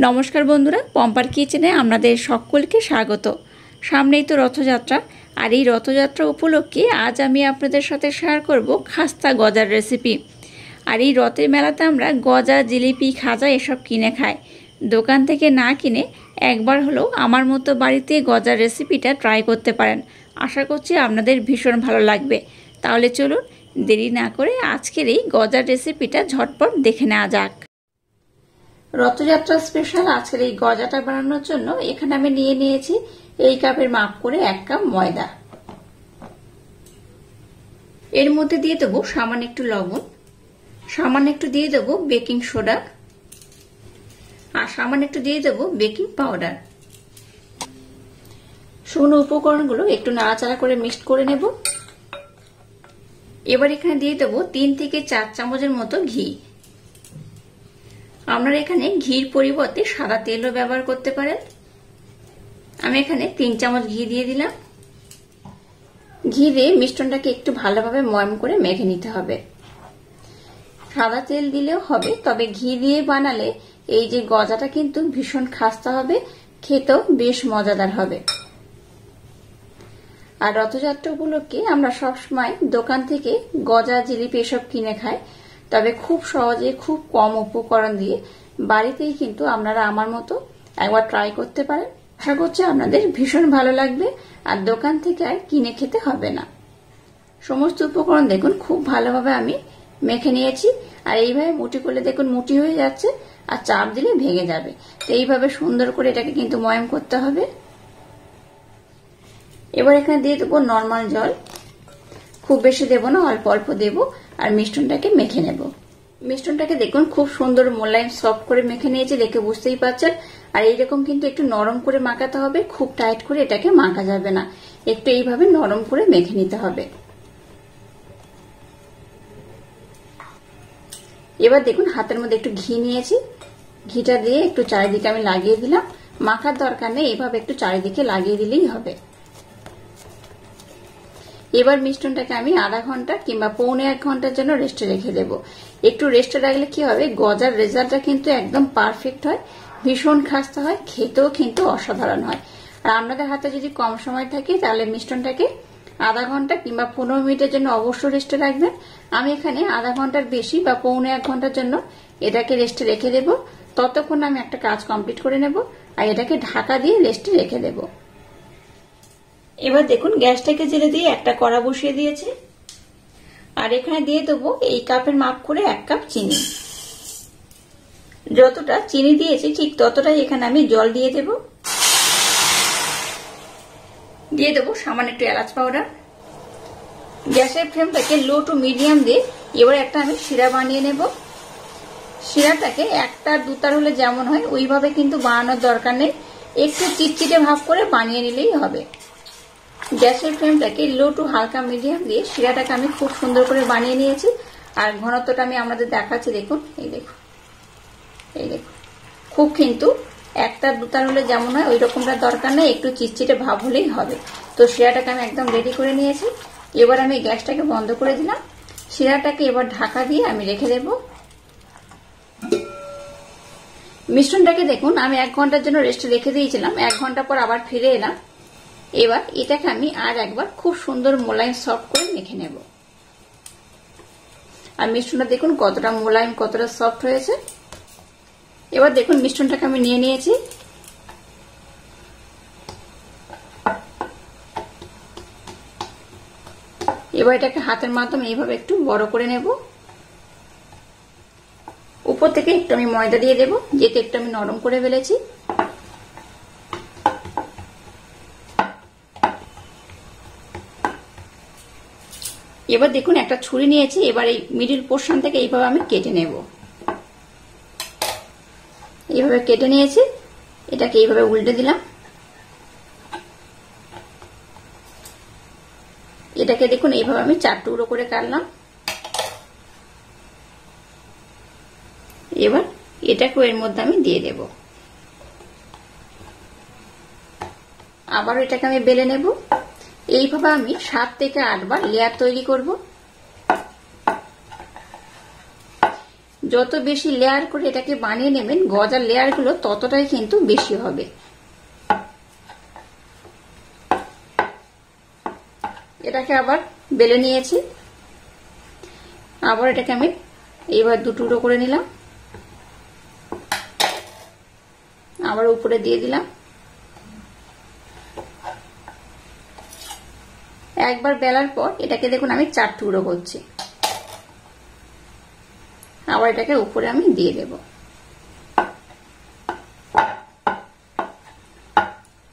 নমস্কার বন্ধুরা, পম্পার কিচেনে আপনাদের সকলকে স্বাগত। সামনেই তো রথযাত্রা, আর এই রথযাত্রা উপলক্ষে আজ আমি আপনাদের সাথে শেয়ার করব খাস্তা গজার রেসিপি। আর এই রথের মেলাতে আমরা গজা, জিলিপি, খাজা এসব কিনে খাই। দোকান থেকে না কিনে একবার হলেও আমার মতো বাড়িতে গজার রেসিপিটা ট্রাই করতে পারেন। আশা করছি আপনাদের ভীষণ ভালো লাগবে। তাহলে চলুন দেরি না করে আজকের এই গজার রেসিপিটা ঝটপট দেখে নেওয়া যাক। রথযাত্রা স্পেশাল আজকের এই গজাটা বানানোর জন্য এখানে আমি নিয়ে নিয়েছি এই কাপের মাপ করে 1 কাপ ময়দা। এর মধ্যে দিয়ে দেবো সামান্য একটু লবণ, সামান্য একটু দিয়ে দেবো বেকিং সোডা, আর সামান্য একটু দিয়ে দেবো বেকিং পাউডার। শুকনো উপকরণগুলো একটু নাড়াচাড়া করে মিক্সড করে নেব। এবার এখানে দিয়ে দেবো 3 থেকে 4 চামচের মতো ঘি। আপনারা এখানে ঘির পরিবর্তে সাদা তেলও ব্যবহার করতে পারেন। আমি এখানে 3 চামচ ঘি দিয়ে দিলাম। ঘি দিয়ে মিশ্রণটাকে একটু ভালোভাবে ময়ম করে মেখে নিতে হবে। সাদা তেল দিলেও হবে, তবে ঘি দিয়ে বানালে এই যে গজাটা কিন্তু ভীষণ খাস্তা হবে, খেতেও বেশ মজাদার হবে। আর রথযাত্রা উপলক্ষে আমরা সবসময় দোকান থেকে গজা, জিলিপি এসব কিনে খাই, তবে খুব সহজে খুব কম উপকরণ দিয়ে বাড়িতেই কিন্তু আপনারা আমার মতো একবার ট্রাই করতে পারেন। আশা করছি আপনাদের ভীষণ ভালো লাগবে, আর দোকান থেকে আর কিনে খেতে হবে না। সমস্ত উপকরণ দেখুন খুব ভালোভাবে আমি মেখে নিয়েছি, আর এইভাবে মুঠি করলে দেখুন মুঠি হয়ে যাচ্ছে, আর চাপ দিলে ভেঙে যাবে। তো এইভাবে সুন্দর করে এটাকে কিন্তু ময়ম করতে হবে। এবার এখানে দিয়ে দেবো নর্মাল জল, খুব বেশি দেবো না, অল্প অল্প দেবো, আর মিশ্রণটাকে মেখে নেব। মিশ্রণটাকে দেখুন খুব সুন্দর মোলায়েম সফট করে মেখে নিয়েছি, দেখে বুঝতেই পারছেন। আর এইরকম কিন্তু একটু নরম করে মাখাতে হবে, খুব টাইট করে এটাকে মাখা যাবে না, একটু এইভাবে নরম করে মেখে নিতে হবে। এবার দেখুন হাতের মধ্যে একটু ঘি নিয়েছি, ঘিটা দিয়ে একটু চারিদিকে আমি লাগিয়ে দিলাম। মাখার দরকার নেই, এইভাবে একটু চারিদিকে লাগিয়ে দিলেই হবে। এবার মিশ্রণটাকে আমি আধা ঘন্টা কিংবা পৌনে 1 ঘন্টার জন্য রেস্টে রেখে দেব। একটু রেস্টে রাখলে কি হবে, গজার রেজাল্টটা কিন্তু একদম পারফেক্ট হয়, ভীষণ খাস্তা হয়, খেতেও কিন্তু অসাধারণ হয়। আর আপনাদের হাতে যদি কম সময় থাকে তাহলে মিশ্রণটাকে আধা ঘন্টা কিংবা 15 মিনিটের জন্য অবশ্যই রেস্টে রাখবেন। আমি এখানে আধা ঘন্টার বেশি বা পৌনে 1 ঘন্টার জন্য এটাকে রেস্টে রেখে দেব। ততক্ষণ আমি একটা কাজ কমপ্লিট করে নেব, আর এটাকে ঢাকা দিয়ে রেস্টে রেখে দেব। এবার দেখুন গ্যাসটাকে জেলে দিয়ে একটা কড়া বসিয়ে দিয়েছি, আর এখানে দিয়ে দেবো এই কাপের মাপ করে 1 কাপ চিনি। যতটা চিনি দিয়েছি ঠিক ততটাই এখানে আমি জল দিয়ে দেব। দিয়ে দেবো সামান্য একটু এলাচ পাউডার। গ্যাসের ফ্লেমটাকে লো টু মিডিয়াম দিয়ে এবার একটা আমি শিরা বানিয়ে নেব। শিরাটাকে 1 তার 2 তার হলে যেমন হয় ওইভাবে কিন্তু বানানোর দরকার নেই, একটু চিটচিটে ভাব করে বানিয়ে নিলেই হবে। গ্যাসের ফ্লেমটাকে লো টু হালকা মিডিয়াম দিয়ে শিরাটাকে আমি খুব সুন্দর করে বানিয়ে নিয়েছি। আর ঘনত্বটা আমি আপনাদের দেখাচ্ছি, দেখুন এই দেখুন, এই দেখুন, খুব কিন্তু 1 তার 2 তার হলে যেমন হয় ওই রকমটা দরকার নেই, একটু চিটচিটে ভাব হলেই হবে। তো শিরাটাকে আমি একদম রেডি করে নিয়েছি। এবার আমি গ্যাসটাকে বন্ধ করে দিলাম। শিরাটাকে এবার ঢাকা দিয়ে আমি রেখে দেব। মিশ্রণটাকে দেখুন আমি 1 ঘন্টার জন্য রেস্টে রেখে দিয়েছিলাম, 1 ঘন্টা পর আবার ফিরে এলাম। এবার এটাকে আমি আর একবার খুব সুন্দর মোলায়েম সফট করে মেখে নেব। আর মিশ্রণটা দেখুন কতটা মোলায়েম, কতটা সফট হয়েছে। এবার দেখুন মিশ্রণটাকে আমি নিয়ে নিয়েছি। এবার এটাকে হাতের মাধ্যমে এইভাবে একটু বড় করে নেব। উপর থেকে একটু আমি ময়দা দিয়ে দেব, যেটা একটু আমি নরম করে ফেলেছি। এবার দেখুন একটা ছুরি নিয়েছি, এবার এই মিডিল পোর্শন থেকে এইভাবে আমি কেটে নেব। এইভাবে কেটে নিয়েছি, এটাকে এইভাবে উল্টে দিলাম। এটাকে দেখুন এইভাবে আমি 4 টুকরো করে কাটলাম। এবার এটাকে এর মধ্যে আমি দিয়ে দেব। আবার এটাকে আমি বেলে নেব। এইভাবে আমি 7 থেকে 8 বার লেয়ার তৈরি করব। যত বেশি লেয়ার করে এটাকে বানিয়ে নেবেন গজার লেয়ারগুলো ততটাই কিন্তু বেশি হবে। এটাকে আবার বেলে নিয়েছি, আবার এটাকে আমি এইবার দু টুকরো করে নিলাম, আবার উপরে দিয়ে দিলাম। একবার বেলার পর এটাকে দেখুন আমি 4 টুকরো করছি, আবার এটাকে উপরে আমি দিয়ে দেব।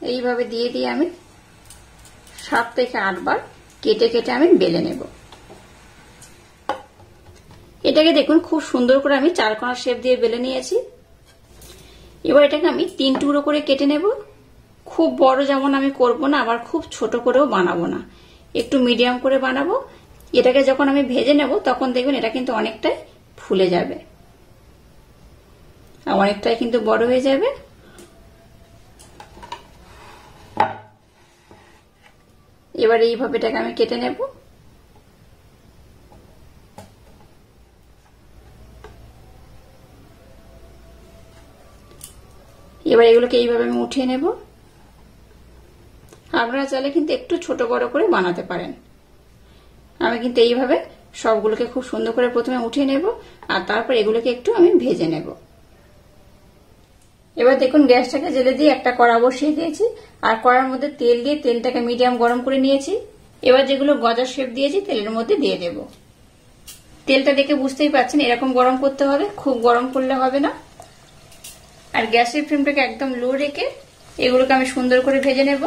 এইভাবে দিয়ে দিয়ে আমি 7 থেকে 8 বার কেটে কেটে আমি বেলে নেব। এটাকে দেখুন খুব সুন্দর করে আমি 4 কোণা শেপ দিয়ে বেলে নিয়েছি। এবার এটাকে আমি 3 টুকরো করে কেটে নেব। খুব বড় যেমন আমি করব না, আবার খুব ছোট করেও বানাবো না, একটু মিডিয়াম করে বানাবো। এটাকে যখন আমি ভেজে নেব তখন দেখবেন এটা কিন্তু অনেকটাই ফুলে যাবে আর অনেকটাই কিন্তু বড় হয়ে যাবে। এবার এইভাবে এটাকে আমি কেটে নেব। এবার এগুলোকে এইভাবে আমি উঠিয়ে নেব। আপনারা চাইলে কিন্তু একটু ছোট বড় করে বানাতে পারেন। আমি কিন্তু এইভাবে সবগুলোকে খুব সুন্দর করে প্রথমে উঠিয়ে নেব আর তারপর এগুলোকে একটু আমি ভেজে নেব। এবার দেখুন গ্যাসটাকে জেলে দিয়ে একটা কড়া বসিয়ে দিয়েছি আর কড়ার মধ্যে তেল দিয়ে তেলটাকে মিডিয়াম গরম করে নিয়েছি। এবার যেগুলো গজার শেপ দিয়েছি তেলের মধ্যে দিয়ে দেব। তেলটা দেখে বুঝতেই পারছেন এরকম গরম করতে হবে, খুব গরম করলে হবে না। আর গ্যাসের ফ্লেমটাকে একদম লো রেখে এগুলোকে আমি সুন্দর করে ভেজে নেব।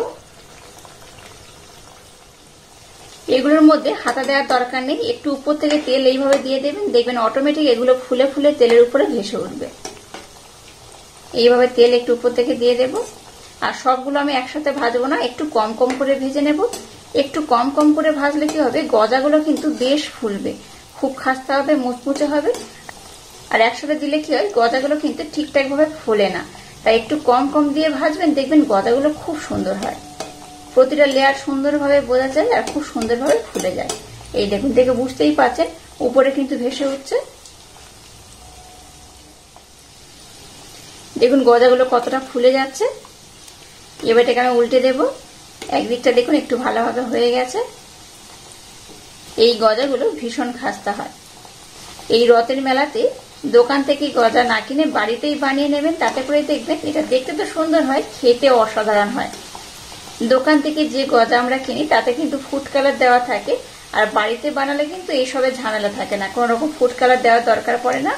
এগুলোর মধ্যে হাতা দেওয়ার দরকার নেই, একটু উপর থেকে তেল এইভাবে দিয়ে দেবেন, দেখবেন অটোমেটিক এগুলো ফুলে ফুলে তেলের উপরে ভেসে উঠবে। এইভাবে তেল একটু উপর থেকে দিয়ে দেব। আর সবগুলো আমি একসাথে ভাজবো না, একটু কম কম করে ভেজে নেব। একটু কম কম করে ভাজলে কি হবে, গজাগুলো কিন্তু বেশ ফুলবে, খুব খাস্তা হবে, মুচমুচে হবে। আর একসাথে দিলে কি হয়, গজাগুলো কিন্তু ঠিকঠাক ভাবে ফোলে না। তাই একটু কম কম দিয়ে ভাজবেন, দেখবেন গজাগুলো খুব সুন্দর হয়, প্রতিটা লেয়ার সুন্দরভাবে বোঝা যায় আর খুব সুন্দরভাবে ফুলে যায়। এই দেখুন, দেখে বুঝতেই পারছেন উপরে কিন্তু ভেসে উঠছে। দেখুন গজাগুলো কতটা ফুলে যাচ্ছে। এবার এটাকে আমি উল্টে দেব। একদিকটা দেখুন একটু ভালোভাবে হয়ে গেছে। এই গজাগুলো ভীষণ খাস্তা হয়। এই রথের মেলাতে দোকান থেকে গজা না কিনে বাড়িতেই বানিয়ে নেবেন, তাতে করে দেখবেন এটা দেখতে তো সুন্দর হয়, খেতে অসাধারণ হয়। দোকান থেকে যে গজা আমরা কিনি তাতে কিন্তু ফুড কালার দেওয়া থাকে, আর বাড়িতে বানালে কিন্তু এইসবের ঝামেলা থাকে না, কোনো রকম ফুড কালার দেওয়ার দরকার পড়ে না।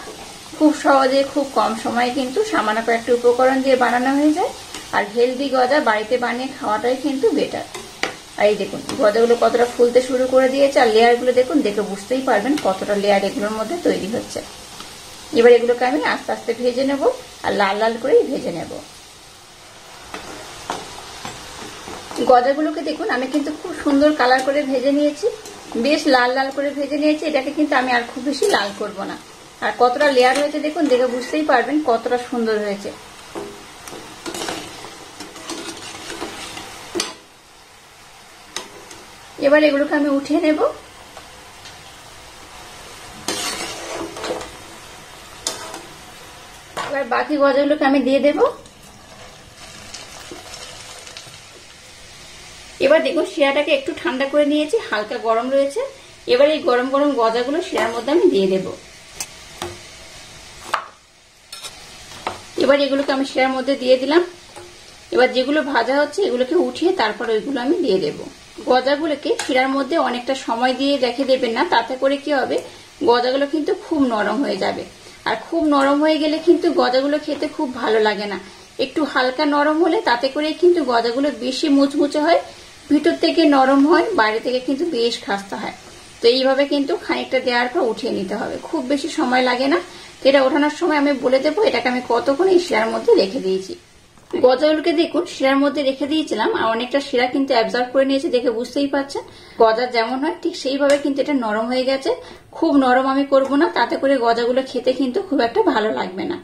খুব সহজে খুব কম সময়ে কিন্তু সামান্য কয়েকটা উপকরণ দিয়ে বানানো হয়ে যায়। আর হেলদি গজা বাড়িতে বানিয়ে খাওয়াটাই কিন্তু বেটার। আর এই দেখুন গজাগুলো কতটা ফুলতে শুরু করে দিয়েছে, আর লেয়ারগুলো দেখুন, দেখে বুঝতেই পারবেন কতটা লেয়ার এগুলোর মধ্যে তৈরি হচ্ছে। এবার এগুলোকে আমি আস্তে আস্তে ভেজে নেব আর লাল লাল করেই ভেজে নেব। গজাগুলোকে দেখুন আমি কিন্তু খুব সুন্দর কালার করে ভেজে নিয়েছি, বেশ লাল লাল করে ভেজে নিয়েছি। এটাকে কিন্তু আমি আর খুব বেশি লাল করব না। আর কতটা লেয়ার হয়েছে দেখুন, দেখে বুঝতেই পারবেন কতটা সুন্দর হয়েছে। এবার এগুলোকে আমি উঠিয়ে নেব। এবার বাকি গজাগুলোকে আমি দিয়ে দেব। এবার দেখুন শিরাটাকে একটু ঠান্ডা করে নিয়েছি, হালকা গরম রয়েছে। এবার এই গরম গরম গজাগুলো শিরার মধ্যে আমি দিয়ে দেব। এবার এগুলোকে আমি শিরার মধ্যে দিয়ে দিলাম। এবার যেগুলো ভাজা হচ্ছে এগুলোকে উঠিয়ে তারপর ওইগুলো আমি দিয়ে দেব। গজাগুলোকে শিরার মধ্যে অনেকটা সময় দিয়ে রেখে দেবেন না, তাতে করে কি হবে, গজাগুলো কিন্তু খুব নরম হয়ে যাবে। আর খুব নরম হয়ে গেলে কিন্তু গজাগুলো খেতে খুব ভালো লাগে না। একটু হালকা নরম হলে তাতে করে কিন্তু গজাগুলো বেশি মুচমুচে হয়, ভিতর থেকে নরম হয়, বাইরে থেকে কিন্তু বেশ খাস্তা হয়। তো এইভাবে কিন্তু খানিকটা দেওয়ার পর উঠিয়ে নিতে হবে, খুব বেশি সময় লাগে না। তো এটা ওঠানোর সময় আমি বলে দেবো এটাকে আমি কতক্ষণ এই শিরার মধ্যে রেখে দিয়েছি। গজাগুলোকে দেখুন শিরার মধ্যে রেখে দিয়েছিলাম আর অনেকটা শিরা কিন্তু অ্যাবজর্ব করে নিয়েছে, দেখে বুঝতেই পারছেন। গজা যেমন হয় ঠিক সেইভাবে কিন্তু এটা নরম হয়ে গেছে। খুব নরম আমি করব না, তাতে করে গজাগুলো খেতে কিন্তু খুব একটা ভালো লাগবে না।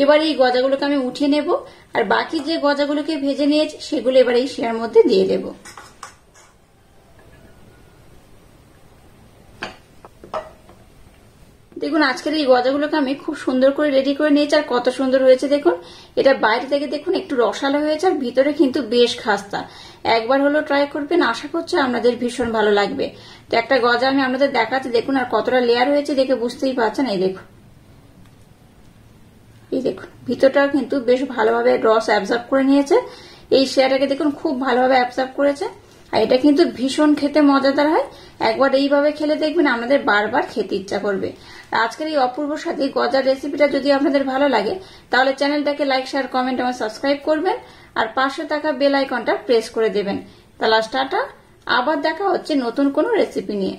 এবার এই গজাগুলোকে আমি উঠিয়ে নেব আর বাকি যে গজাগুলোকে ভেজে নিয়েছি সেগুলো এবার এই শিরার মধ্যে দিয়ে দেব। দেখুন আজকের এই গজাগুলোকে আমি খুব সুন্দর করে রেডি করে নিয়েছি, আর কত সুন্দর হয়েছে দেখুন। এটা বাইরে থেকে দেখুন একটু রসালো হয়েছে, আর ভিতরে কিন্তু বেশ খাস্তা। একবার হলো ট্রাই করবেন, আশা করছি আপনাদের ভীষণ ভালো লাগবে। তো একটা গজা আমি আপনাদের দেখাচ্ছি দেখুন, আর কতটা লেয়ার হয়েছে দেখে বুঝতেই পারছেন। এই দেখুন, এই দেখুন ভিতরটাও কিন্তু বেশ ভালোভাবে রস অ্যাবজর্ব করে নিয়েছে। এই শিরাটাকে দেখুন খুব ভালোভাবে অ্যাবজর্ব করেছে, আর এটা কিন্তু ভীষণ খেতে মজাদার হয়। একবার এইভাবে খেলে দেখবেন আপনাদের বারবার খেতে ইচ্ছা করবে। আজকের এই অপূর্ব স্বাদী গজার রেসিপিটা যদি আপনাদের ভালো লাগে তাহলে চ্যানেলটাকে লাইক, শেয়ার, কমেন্ট এবং সাবস্ক্রাইব করবেন, আর পাশে থাকা বেল আইকনটা প্রেস করে দেবেন। তাহলে টাটা, আবার দেখা হচ্ছে নতুন কোনো রেসিপি নিয়ে।